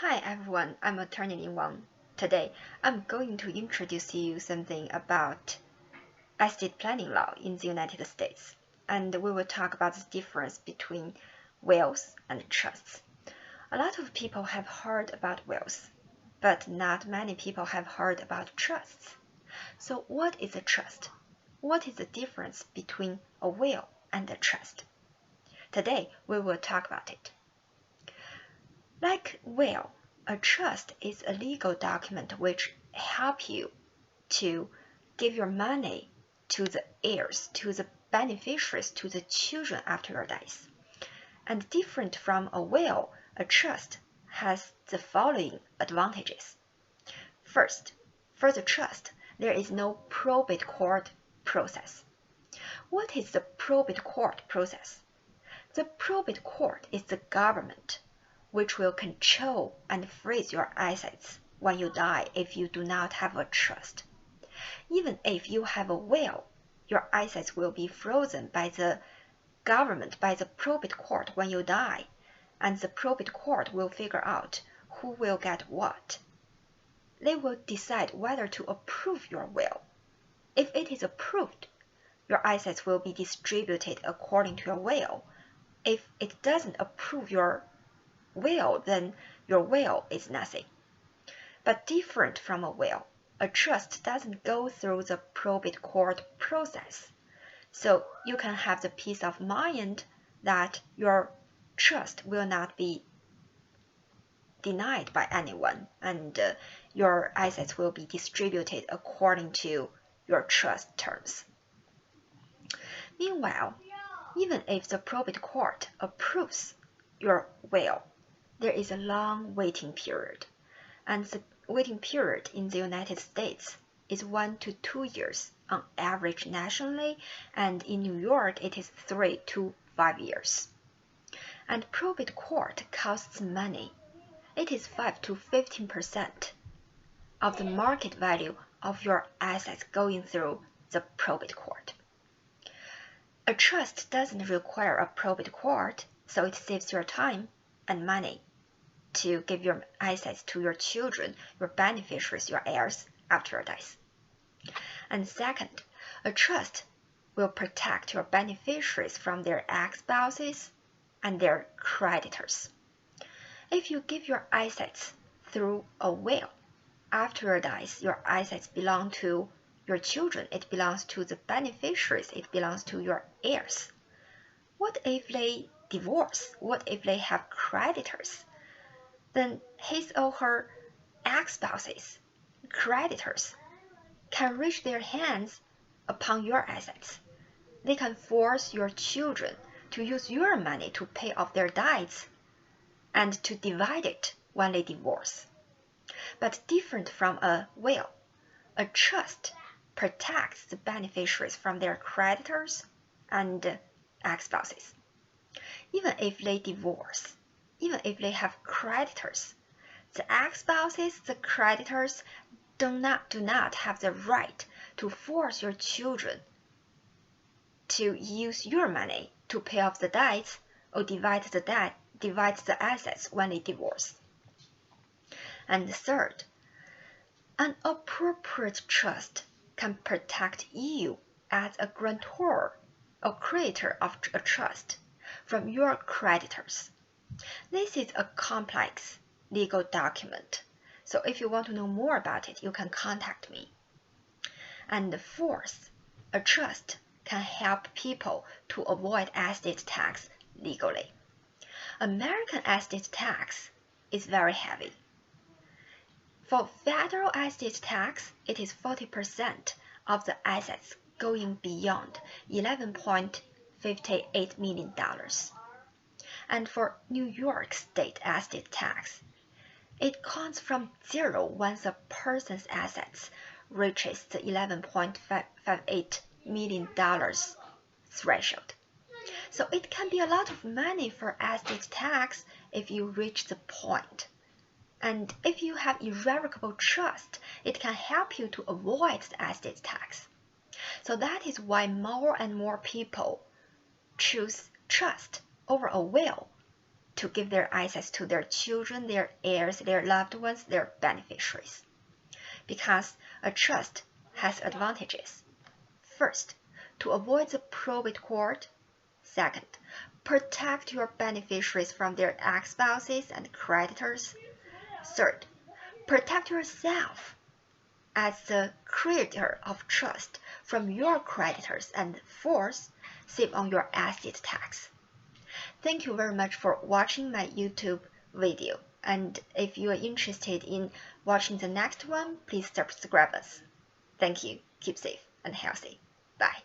Hi everyone, I'm attorney Wang. Today, I'm going to introduce to you something about estate planning law in the United States, and we will talk about the difference between wills and trusts. A lot of people have heard about wills, but not many people have heard about trusts. So what is a trust? What is the difference between a will and a trust? Today, we will talk about it. Like will, a trust is a legal document which helps you to give your money to the heirs, to the beneficiaries, to the children after your death. And different from a will, a trust has the following advantages. First, for the trust, there is no probate court process. What is the probate court process? The probate court is the government which will control and freeze your assets when you die if you do not have a trust. Even if you have a will, your assets will be frozen by the government, by the probate court when you die, and the probate court will figure out who will get what. They will decide whether to approve your will. If it is approved, your assets will be distributed according to your will. If it doesn't approve your will, then your will is nothing. But different from a will, a trust doesn't go through the probate court process. So you can have the peace of mind that your trust will not be denied by anyone, and your assets will be distributed according to your trust terms. Meanwhile, even if the probate court approves your will, there is a long waiting period, and the waiting period in the United States is 1 to 2 years on average nationally, and in New York it is 3 to 5 years. And probate court costs money. It is 5 to 15% of the market value of your assets going through the probate court. A trust doesn't require a probate court, so it saves your time and money to give your assets to your children, your beneficiaries, your heirs after your death. And second, a trust will protect your beneficiaries from their ex-spouses and their creditors. If you give your assets through a will, after your death, your assets belong to your children, it belongs to the beneficiaries, it belongs to your heirs. What if they divorce? What if they have creditors? Then his or her ex-spouses, creditors, can reach their hands upon your assets. They can force your children to use your money to pay off their debts and to divide it when they divorce. But different from a will, a trust protects the beneficiaries from their creditors and ex-spouses. Even if they divorce, even if they have creditors, the ex-spouses, the creditors do not have the right to force your children to use your money to pay off the debts or divide the assets when they divorce. And third, an appropriate trust can protect you as a grantor or creator of a trust from your creditors. This is a complex legal document, so if you want to know more about it, you can contact me. And fourth, a trust can help people to avoid estate tax legally. American estate tax is very heavy. For federal estate tax, it is 40% of the assets going beyond $11.58 million. And for New York State estate tax, it counts from zero once a person's assets reaches the $11.58 million threshold. So it can be a lot of money for estate tax if you reach the point. And if you have irrevocable trust, it can help you to avoid the estate tax. So that is why more and more people choose trust over a will to give their access to their children, their heirs, their loved ones, their beneficiaries. Because a trust has advantages. First, to avoid the probate court. Second, protect your beneficiaries from their ex-spouses and creditors. Third, protect yourself as the creator of trust from your creditors. And fourth, save on your estate tax. Thank you very much for watching my YouTube video. And if you are interested in watching the next one, please subscribe us. Thank you. Keep safe and healthy. Bye.